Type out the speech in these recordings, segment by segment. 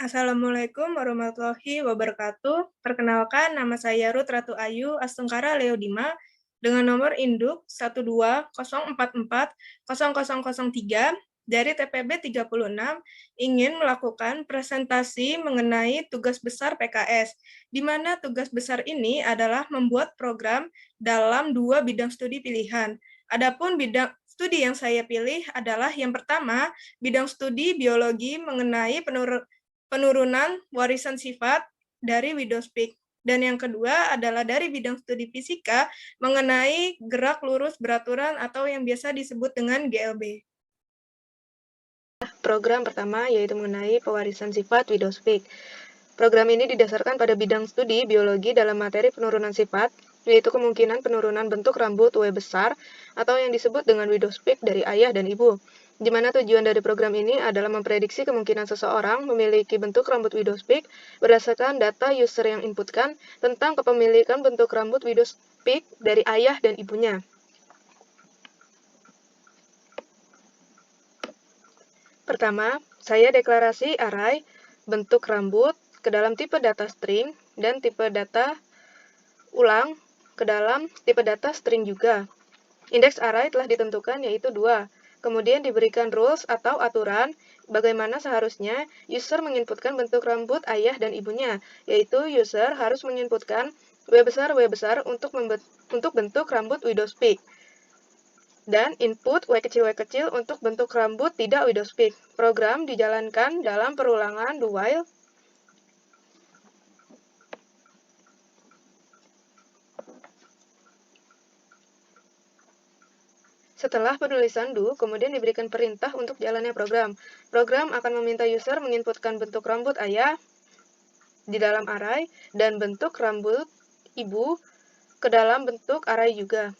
Assalamualaikum warahmatullahi wabarakatuh. Perkenalkan, nama saya Ruth Ratu Ayu Astungkara Leodima dengan nomor induk 120440003 dari TPB 36 ingin melakukan presentasi mengenai tugas besar PKS, di mana tugas besar ini adalah membuat program dalam 2 bidang studi pilihan. Adapun bidang studi yang saya pilih adalah yang pertama, bidang studi biologi mengenai penurunan warisan sifat dari Widowspeak. Dan yang kedua adalah dari bidang studi fisika mengenai gerak lurus beraturan atau yang biasa disebut dengan GLB. Program pertama yaitu mengenai pewarisan sifat Widowspeak. Program ini didasarkan pada bidang studi biologi dalam materi penurunan sifat, yaitu kemungkinan penurunan bentuk rambut W besar atau yang disebut dengan Widowspeak dari ayah dan ibu, di mana tujuan dari program ini adalah memprediksi kemungkinan seseorang memiliki bentuk rambut Widowspeak berdasarkan data user yang inputkan tentang kepemilikan bentuk rambut Widowspeak dari ayah dan ibunya. Pertama, saya deklarasi array bentuk rambut ke dalam tipe data string dan tipe data ulang ke dalam tipe data string juga. Indeks array telah ditentukan yaitu 2. Kemudian diberikan rules atau aturan bagaimana seharusnya user menginputkan bentuk rambut ayah dan ibunya, yaitu user harus menginputkan W besar untuk bentuk rambut Widowspeak. Dan input W kecil untuk bentuk rambut tidak Widowspeak. Program dijalankan dalam perulangan do while. Setelah penulisan do, kemudian diberikan perintah untuk jalannya program. Program akan meminta user menginputkan bentuk rambut ayah di dalam array dan bentuk rambut ibu ke dalam bentuk array juga.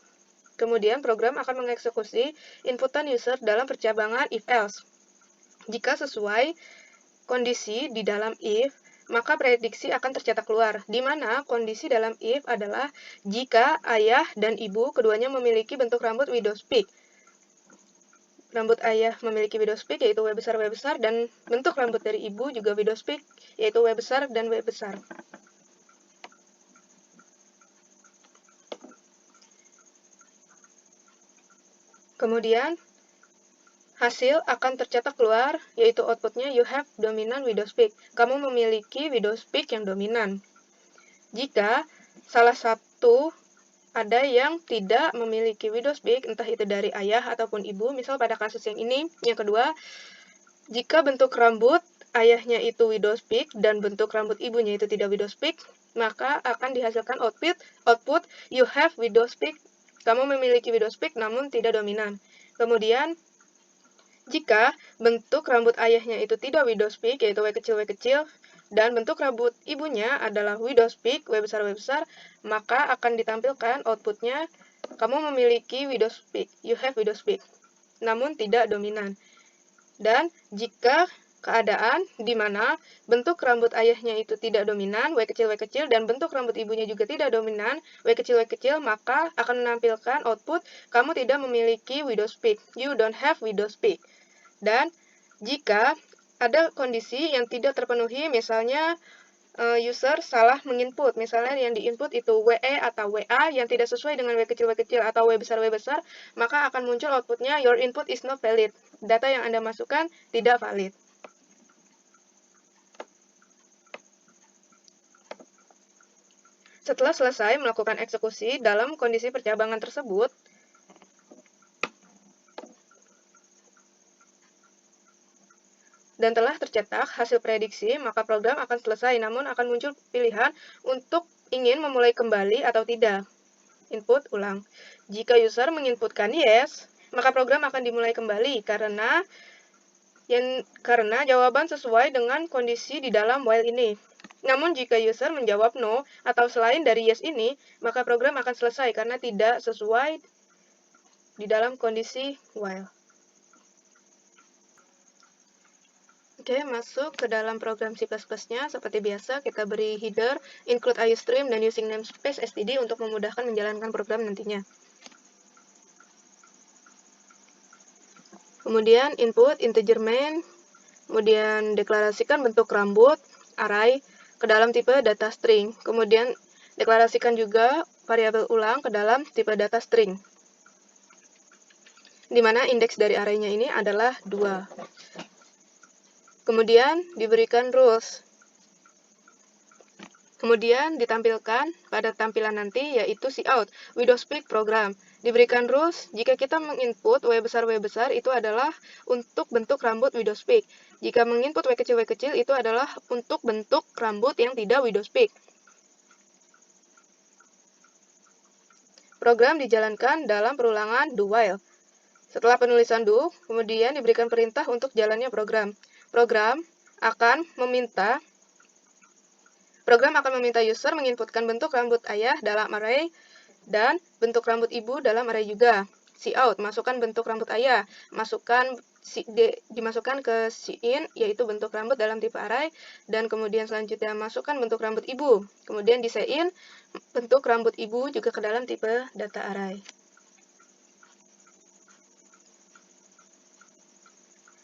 Kemudian program akan mengeksekusi inputan user dalam percabangan if-else. Jika sesuai kondisi di dalam if, maka prediksi akan tercetak keluar, di mana kondisi dalam if adalah jika ayah dan ibu keduanya memiliki bentuk rambut Widowspeak. Rambut ayah memiliki Widowspeak yaitu W besar, dan bentuk rambut dari ibu juga Widowspeak yaitu W besar dan W besar. Kemudian, hasil akan tercetak keluar, yaitu outputnya you have dominant Widowspeak. Kamu memiliki Widowspeak yang dominan. Jika salah satu ada yang tidak memiliki Widowspeak, entah itu dari ayah ataupun ibu, misal pada kasus yang ini, yang kedua, jika bentuk rambut ayahnya itu Widowspeak dan bentuk rambut ibunya itu tidak Widowspeak, maka akan dihasilkan output you have Widowspeak. Kamu memiliki Widowspeak namun tidak dominan. Kemudian, jika bentuk rambut ayahnya itu tidak Widowspeak, yaitu W kecil, dan bentuk rambut ibunya adalah Widowspeak, W besar, maka akan ditampilkan outputnya, kamu memiliki Widowspeak, you have Widowspeak, namun tidak dominan. Dan jika keadaan di mana bentuk rambut ayahnya itu tidak dominan, W kecil, dan bentuk rambut ibunya juga tidak dominan, W kecil, maka akan menampilkan output, kamu tidak memiliki Widowspeak, you don't have Widowspeak. Dan jika ada kondisi yang tidak terpenuhi, misalnya user salah menginput, misalnya yang diinput itu WE atau WA yang tidak sesuai dengan W kecil atau W besar, maka akan muncul outputnya your input is not valid. Data yang Anda masukkan tidak valid. Setelah selesai melakukan eksekusi dalam kondisi percabangan tersebut, dan telah tercetak hasil prediksi, maka program akan selesai, namun akan muncul pilihan untuk ingin memulai kembali atau tidak. Input ulang. Jika user menginputkan yes, maka program akan dimulai kembali karena jawaban sesuai dengan kondisi di dalam while ini. Namun jika user menjawab no atau selain dari yes ini, maka program akan selesai karena tidak sesuai di dalam kondisi while. Oke, masuk ke dalam program C++-nya. Seperti biasa, kita beri header, include iostream, dan using namespace std untuk memudahkan menjalankan program nantinya. Kemudian input integer main, Kemudian deklarasikan bentuk rambut array ke dalam tipe data string. Kemudian deklarasikan juga variabel ulang ke dalam tipe data string, di mana indeks dari array-nya ini adalah 2. Kemudian diberikan rules. Kemudian ditampilkan pada tampilan nanti yaitu cout, widowspeak program. Diberikan rules, jika kita menginput W besar itu adalah untuk bentuk rambut widowspeak. Jika menginput W kecil itu adalah untuk bentuk rambut yang tidak widowspeak. Program dijalankan dalam perulangan do while. Setelah penulisan do, kemudian diberikan perintah untuk jalannya program. Program akan meminta user menginputkan bentuk rambut ayah dalam array dan bentuk rambut ibu dalam array juga. Cout, masukkan bentuk rambut ayah, dimasukkan ke cin, yaitu bentuk rambut dalam tipe array, dan kemudian selanjutnya masukkan bentuk rambut ibu. Kemudian di cin, bentuk rambut ibu juga ke dalam tipe data array.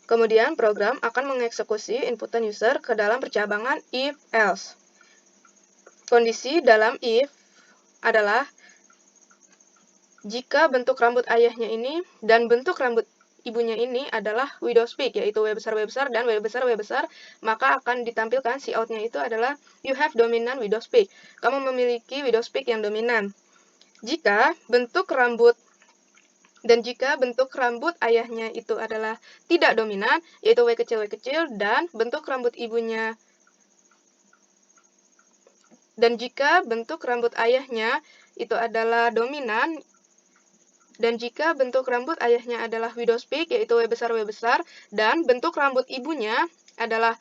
Kemudian program akan mengeksekusi inputan user ke dalam percabangan if-else. Kondisi dalam if adalah jika bentuk rambut ayahnya ini dan bentuk rambut ibunya ini adalah widowspeak, yaitu W besar dan W besar, maka akan ditampilkan cout-nya itu adalah you have dominant widowspeak. Kamu memiliki widowspeak yang dominan. Jika bentuk rambut ayahnya itu adalah tidak dominan, yaitu W kecil, dan bentuk rambut ibunya dan jika bentuk rambut ayahnya itu adalah dominan, dan jika bentuk rambut ayahnya adalah widowspeak, yaitu W besar, dan bentuk rambut ibunya adalah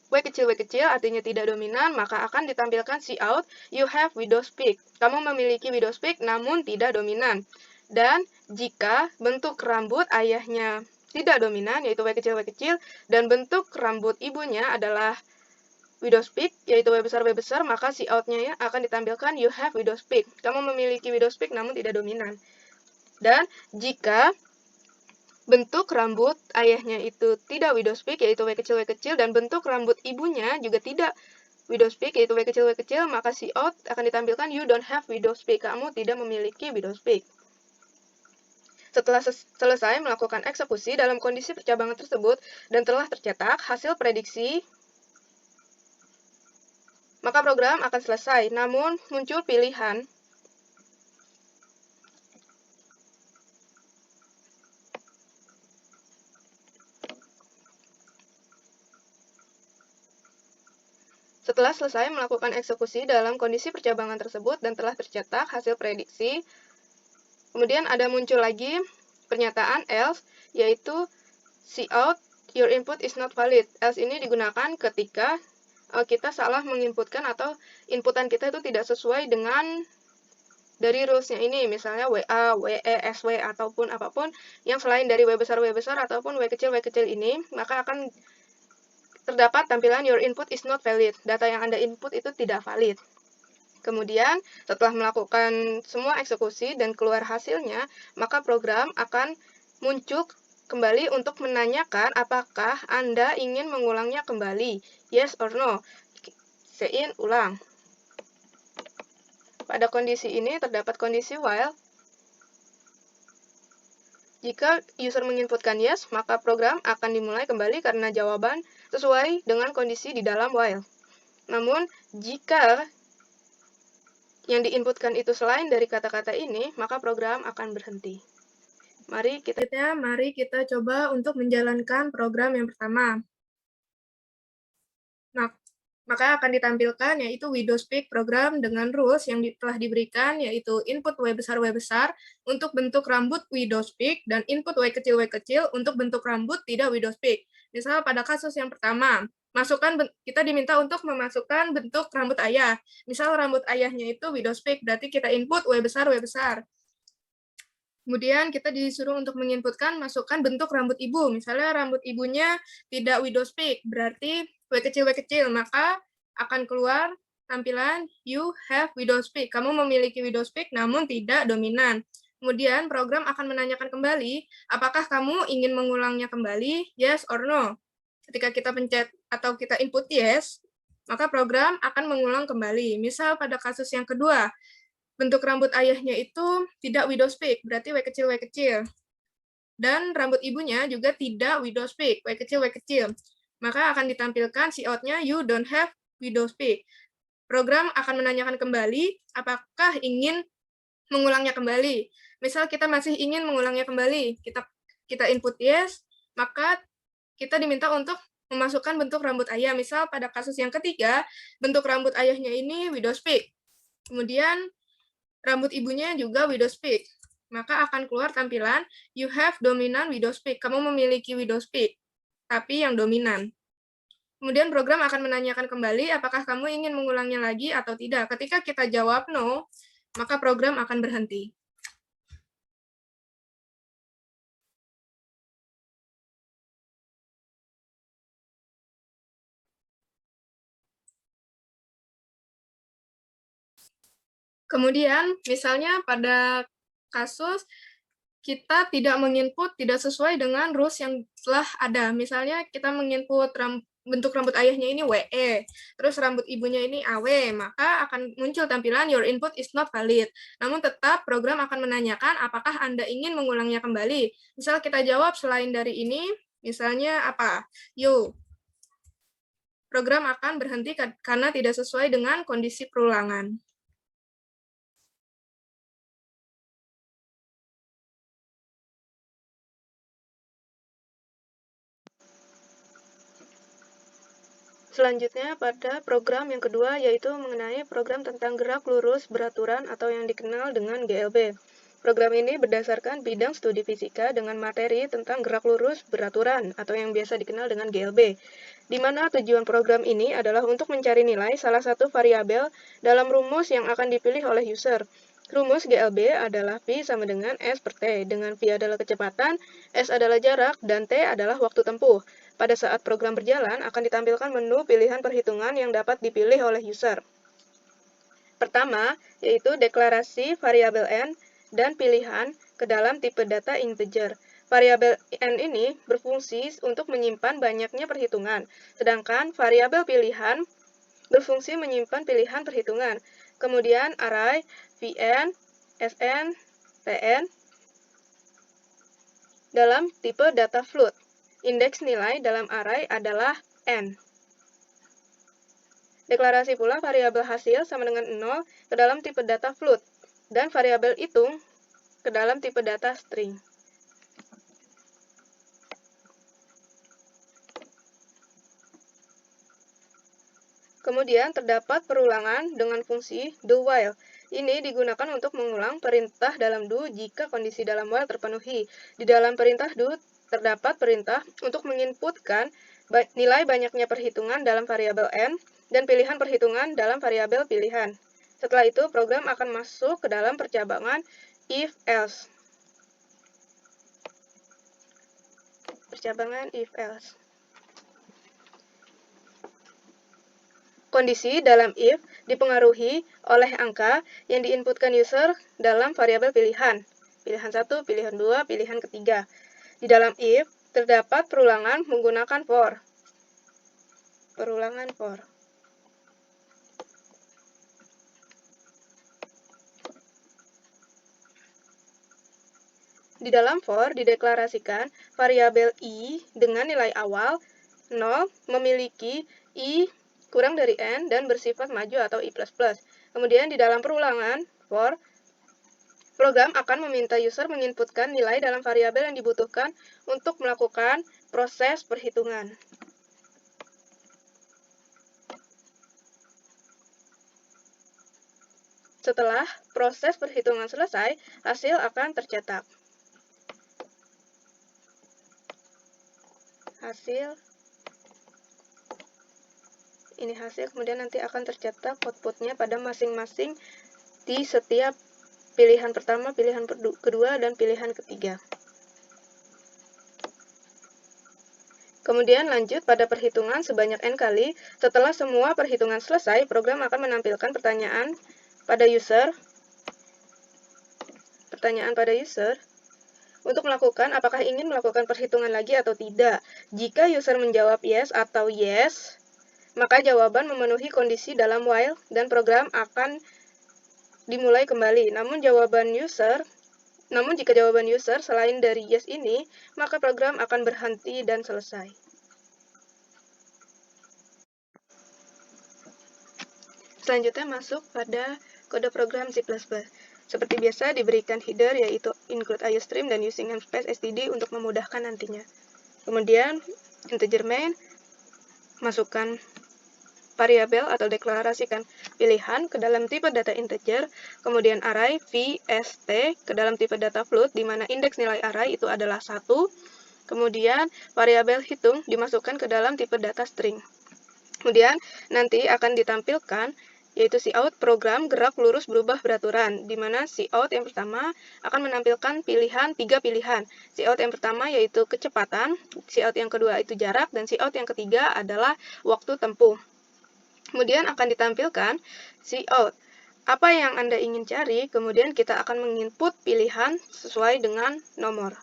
W kecil, artinya tidak dominan, maka akan ditampilkan cout, you have widowspeak. Kamu memiliki widowspeak namun tidak dominan. Dan jika bentuk rambut ayahnya tidak dominan, yaitu W kecil, dan bentuk rambut ibunya adalah widowspeak, yaitu W besar, maka cout-nya akan ditampilkan you have widowspeak. Kamu memiliki widowspeak namun tidak dominan. Dan jika bentuk rambut ayahnya itu tidak widowspeak, yaitu W kecil, dan bentuk rambut ibunya juga tidak widowspeak, yaitu W kecil, maka cout akan ditampilkan you don't have widowspeak. Kamu tidak memiliki widowspeak. Setelah selesai melakukan eksekusi dalam kondisi percabangan tersebut dan telah tercetak hasil prediksi, maka program akan selesai. Namun, muncul pilihan setelah selesai melakukan eksekusi dalam kondisi percabangan tersebut dan telah tercetak hasil prediksi, kemudian ada muncul lagi pernyataan else, yaitu cout, your input is not valid. Else ini digunakan ketika kita salah menginputkan atau inputan kita itu tidak sesuai dengan dari rules-nya ini, misalnya WA, WE, SW, ataupun apapun yang selain dari W besar ataupun W kecil ini, maka akan terdapat tampilan your input is not valid. Data yang Anda input itu tidak valid. Kemudian, setelah melakukan semua eksekusi dan keluar hasilnya, maka program akan muncul kembali untuk menanyakan apakah Anda ingin mengulangnya kembali, yes or no. Cin ulang. Pada kondisi ini terdapat kondisi while. Jika user menginputkan yes, maka program akan dimulai kembali karena jawaban sesuai dengan kondisi di dalam while. Namun, jika yang diinputkan itu selain dari kata-kata ini, maka program akan berhenti. Mari kita coba untuk menjalankan program yang pertama. Nah, maka akan ditampilkan yaitu widowspeak program dengan rules yang telah diberikan, yaitu input W besar untuk bentuk rambut widowspeak dan input W kecil untuk bentuk rambut tidak widowspeak. Misal pada kasus yang pertama, kita diminta untuk memasukkan bentuk rambut ayah. Misal rambut ayahnya itu widowspeak, berarti kita input W besar. Kemudian kita disuruh untuk menginputkan masukkan bentuk rambut ibu. Misalnya rambut ibunya tidak widowspeak, berarti W kecil, maka akan keluar tampilan you have widowspeak. Kamu memiliki widowspeak namun tidak dominan. Kemudian program akan menanyakan kembali, apakah kamu ingin mengulangnya kembali, yes or no. Ketika kita pencet atau kita input yes, maka program akan mengulang kembali. Misal pada kasus yang kedua, bentuk rambut ayahnya itu tidak widow's peak, berarti W kecil W kecil. Dan rambut ibunya juga tidak widow's peak, W kecil W kecil. Maka akan ditampilkan cout-nya you don't have widow's peak. Program akan menanyakan kembali apakah ingin mengulangnya kembali. Misal kita masih ingin mengulangnya kembali, kita input yes, maka kita diminta untuk memasukkan bentuk rambut ayah. Misal pada kasus yang ketiga, bentuk rambut ayahnya ini widow's peak. Kemudian rambut ibunya juga widow's peak. Maka akan keluar tampilan you have dominant widow's peak. Kamu memiliki widow's peak, tapi yang dominan. Kemudian program akan menanyakan kembali apakah kamu ingin mengulangnya lagi atau tidak. Ketika kita jawab no, maka program akan berhenti. Kemudian, misalnya pada kasus kita tidak menginput tidak sesuai dengan rules yang telah ada. Misalnya kita menginput bentuk rambut ayahnya ini WE, terus rambut ibunya ini AW, maka akan muncul tampilan your input is not valid. Namun tetap program akan menanyakan apakah Anda ingin mengulangnya kembali. Misal kita jawab selain dari ini, misalnya apa? Yo. Program akan berhenti karena tidak sesuai dengan kondisi perulangan. Selanjutnya pada program yang kedua yaitu mengenai program tentang gerak lurus beraturan atau yang dikenal dengan GLB. Program ini berdasarkan bidang studi fisika dengan materi tentang gerak lurus beraturan atau yang biasa dikenal dengan GLB, di mana tujuan program ini adalah untuk mencari nilai salah satu variabel dalam rumus yang akan dipilih oleh user. Rumus GLB adalah V sama dengan S per T, dengan V adalah kecepatan, S adalah jarak, dan T adalah waktu tempuh. Pada saat program berjalan, akan ditampilkan menu pilihan perhitungan yang dapat dipilih oleh user. Pertama, yaitu deklarasi variabel n dan pilihan ke dalam tipe data integer. Variabel n ini berfungsi untuk menyimpan banyaknya perhitungan, sedangkan variabel pilihan berfungsi menyimpan pilihan perhitungan. Kemudian array vn, sn, tn dalam tipe data float. Indeks nilai dalam array adalah n. Deklarasi pula variabel hasil sama dengan 0 ke dalam tipe data float, dan variabel hitung ke dalam tipe data string. Kemudian terdapat perulangan dengan fungsi do while. Ini digunakan untuk mengulang perintah dalam do jika kondisi dalam while terpenuhi. Di dalam perintah do terdapat perintah untuk menginputkan nilai banyaknya perhitungan dalam variabel n dan pilihan perhitungan dalam variabel pilihan. Setelah itu, program akan masuk ke dalam percabangan if-else. Percabangan if-else. Kondisi dalam if dipengaruhi oleh angka yang diinputkan user dalam variabel pilihan. Pilihan 1, pilihan 2, pilihan ketiga. Di dalam if, terdapat perulangan menggunakan for. Perulangan for. Di dalam for dideklarasikan variabel i dengan nilai awal 0 memiliki i kurang dari n dan bersifat maju atau i++. Kemudian di dalam perulangan for, program akan meminta user menginputkan nilai dalam variabel yang dibutuhkan untuk melakukan proses perhitungan. Setelah proses perhitungan selesai, hasil akan tercetak. Ini hasil, kemudian nanti akan tercetak outputnya pada masing-masing di setiap pilihan pertama, pilihan kedua, dan pilihan ketiga. Kemudian lanjut pada perhitungan sebanyak n kali. Setelah semua perhitungan selesai, program akan menampilkan pertanyaan pada user. untuk melakukan apakah ingin melakukan perhitungan lagi atau tidak. Jika user menjawab yes atau yes, maka jawaban memenuhi kondisi dalam while dan program akan dimulai kembali. Namun jika jawaban user selain dari yes ini, maka program akan berhenti dan selesai. Selanjutnya masuk pada kode program C++. Seperti biasa diberikan header yaitu include iostream dan using namespace std untuk memudahkan nantinya. Kemudian integer main, masukkan variabel atau deklarasikan pilihan ke dalam tipe data integer, kemudian array vst ke dalam tipe data float di mana indeks nilai array itu adalah 1, kemudian variabel hitung dimasukkan ke dalam tipe data string. Kemudian nanti akan ditampilkan yaitu cout program gerak lurus berubah beraturan, di mana cout yang pertama akan menampilkan pilihan 3 pilihan. Cout yang pertama yaitu kecepatan, cout yang kedua itu jarak, dan cout yang ketiga adalah waktu tempuh. Kemudian akan ditampilkan cout. Apa yang Anda ingin cari, kemudian kita akan menginput pilihan sesuai dengan nomor.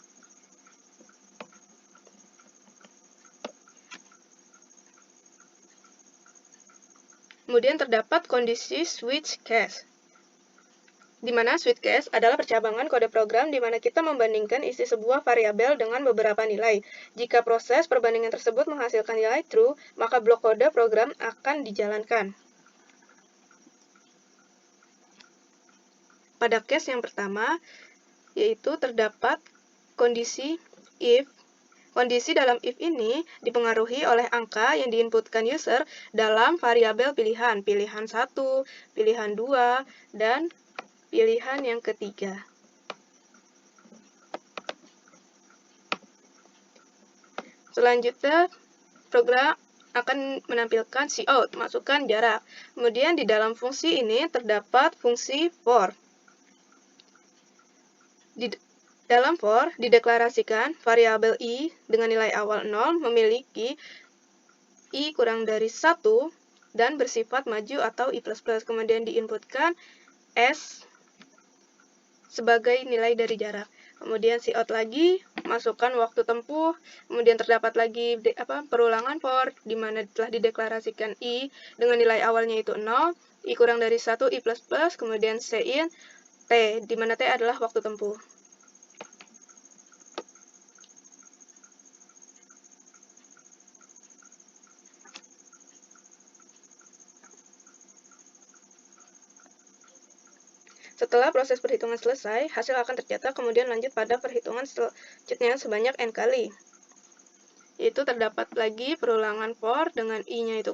Kemudian terdapat kondisi switch case, di mana switch case adalah percabangan kode program di mana kita membandingkan isi sebuah variabel dengan beberapa nilai. Jika proses perbandingan tersebut menghasilkan nilai true, maka blok kode program akan dijalankan. Pada case yang pertama, yaitu terdapat kondisi if. Kondisi dalam if ini dipengaruhi oleh angka yang diinputkan user dalam variabel pilihan, pilihan 1, pilihan 2, dan pilihan yang ketiga. Selanjutnya, program akan menampilkan cout, masukkan jarak. Kemudian di dalam fungsi ini terdapat fungsi for. Di dalam for dideklarasikan variabel i dengan nilai awal 0 memiliki i kurang dari 1 dan bersifat maju atau i++. Kemudian diinputkan s sebagai nilai dari jarak. Kemudian cout lagi, masukkan waktu tempuh. Kemudian terdapat lagi perulangan for di mana telah dideklarasikan i dengan nilai awalnya itu 0, i kurang dari 1 i++, kemudian cin t di mana t adalah waktu tempuh. Setelah proses perhitungan selesai, hasil akan tercetak, kemudian lanjut pada perhitungan selanjutnya sebanyak n kali. Yaitu terdapat lagi perulangan for dengan i-nya itu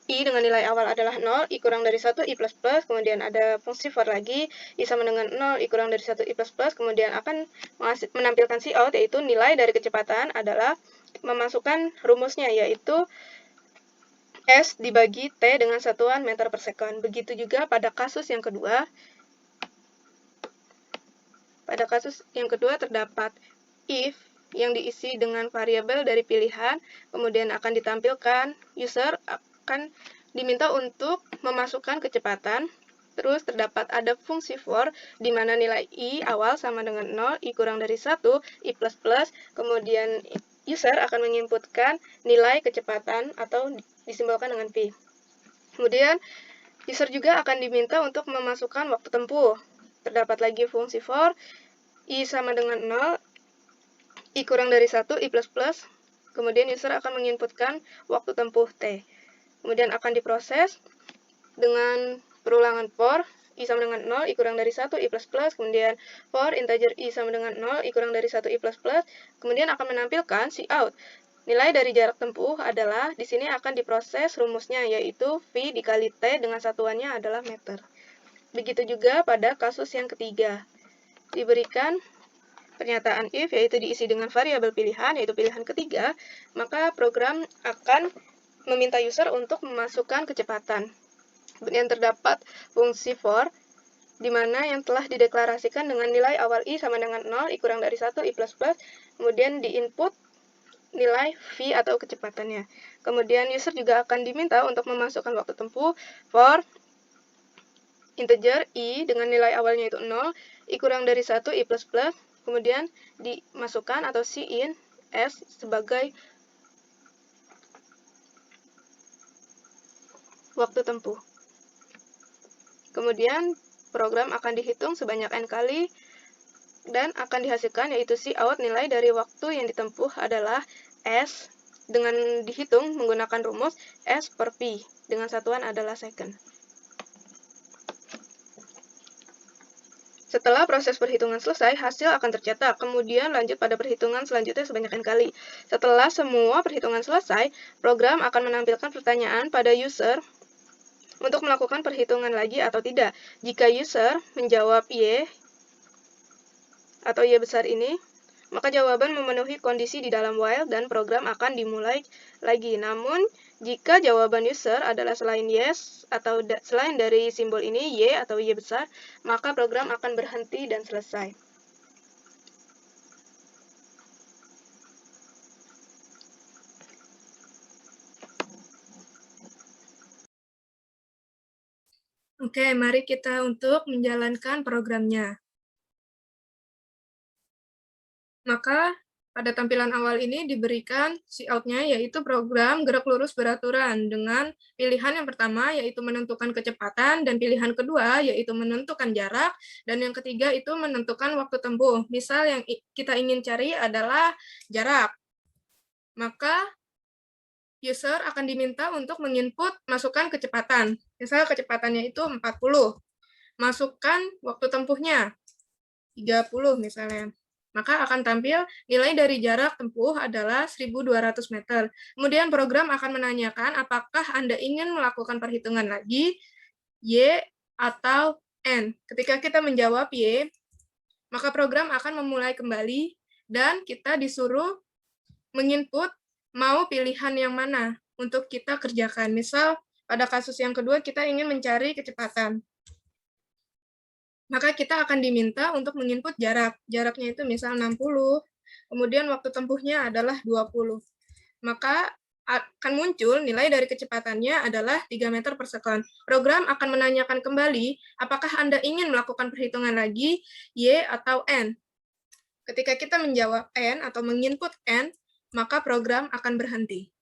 i dengan nilai awal adalah 0, i kurang dari 1, i++, kemudian ada fungsi for lagi, i sama dengan 0, i kurang dari 1, i++, kemudian akan menampilkan cout, yaitu nilai dari kecepatan adalah memasukkan rumusnya, yaitu S dibagi T dengan satuan meter per second. Begitu juga pada kasus yang kedua. Pada kasus yang kedua terdapat if yang diisi dengan variabel dari pilihan, kemudian akan ditampilkan user akan diminta untuk memasukkan kecepatan. Terus terdapat ada fungsi for, di mana nilai i awal sama dengan 0, i kurang dari 1, i++, kemudian user akan menginputkan nilai kecepatan atau disimbolkan dengan P. Kemudian, user juga akan diminta untuk memasukkan waktu tempuh. Terdapat lagi fungsi for, i sama dengan 0, i kurang dari 1, i++, kemudian user akan menginputkan waktu tempuh T. Kemudian akan diproses dengan perulangan for, i sama dengan 0, i kurang dari 1, i++, kemudian for integer i sama dengan 0, i kurang dari 1, i++, kemudian akan menampilkan cout. Nilai dari jarak tempuh adalah, di sini akan diproses rumusnya, yaitu V dikali T dengan satuannya adalah meter. Begitu juga pada kasus yang ketiga. Diberikan pernyataan if, yaitu diisi dengan variabel pilihan, yaitu pilihan ketiga, maka program akan meminta user untuk memasukkan kecepatan. Kemudian terdapat fungsi for, di mana yang telah dideklarasikan dengan nilai awal i sama dengan 0, i kurang dari 1, i++, kemudian diinput nilai V atau kecepatannya. Kemudian user juga akan diminta untuk memasukkan waktu tempuh for integer i dengan nilai awalnya itu 0, i kurang dari 1, i++, Kemudian dimasukkan atau C-in S sebagai waktu tempuh. Kemudian program akan dihitung sebanyak N kali dan akan dihasilkan yaitu Cout nilai dari waktu yang ditempuh adalah S dengan dihitung menggunakan rumus S per P dengan satuan adalah second. Setelah proses perhitungan selesai, hasil akan tercetak. Kemudian lanjut pada perhitungan selanjutnya sebanyak N kali. Setelah semua perhitungan selesai, program akan menampilkan pertanyaan pada user untuk melakukan perhitungan lagi atau tidak. Jika user menjawab Y atau Y besar ini, maka jawaban memenuhi kondisi di dalam while dan program akan dimulai lagi. Namun, jika jawaban user adalah selain yes atau selain dari simbol ini Y atau Y besar, maka program akan berhenti dan selesai. Oke, mari kita untuk menjalankan programnya. Maka pada tampilan awal ini diberikan Cout-nya yaitu program gerak lurus beraturan dengan pilihan yang pertama yaitu menentukan kecepatan dan pilihan kedua yaitu menentukan jarak dan yang ketiga itu menentukan waktu tempuh. Misal yang kita ingin cari adalah jarak. Maka user akan diminta untuk menginput masukkan kecepatan. Misal kecepatannya itu 40. Masukkan waktu tempuhnya 30 misalnya. Maka akan tampil nilai dari jarak tempuh adalah 1.200 meter. Kemudian program akan menanyakan apakah Anda ingin melakukan perhitungan lagi, Y atau N. Ketika kita menjawab Y, maka program akan memulai kembali dan kita disuruh menginput mau pilihan yang mana untuk kita kerjakan. Misal pada kasus yang kedua kita ingin mencari kecepatan. Maka kita akan diminta untuk menginput jarak. Jaraknya itu misal 60, kemudian waktu tempuhnya adalah 20. Maka akan muncul nilai dari kecepatannya adalah 3 meter per sekon. Program akan menanyakan kembali, apakah Anda ingin melakukan perhitungan lagi, Y atau N. Ketika kita menjawab N atau menginput N, maka program akan berhenti.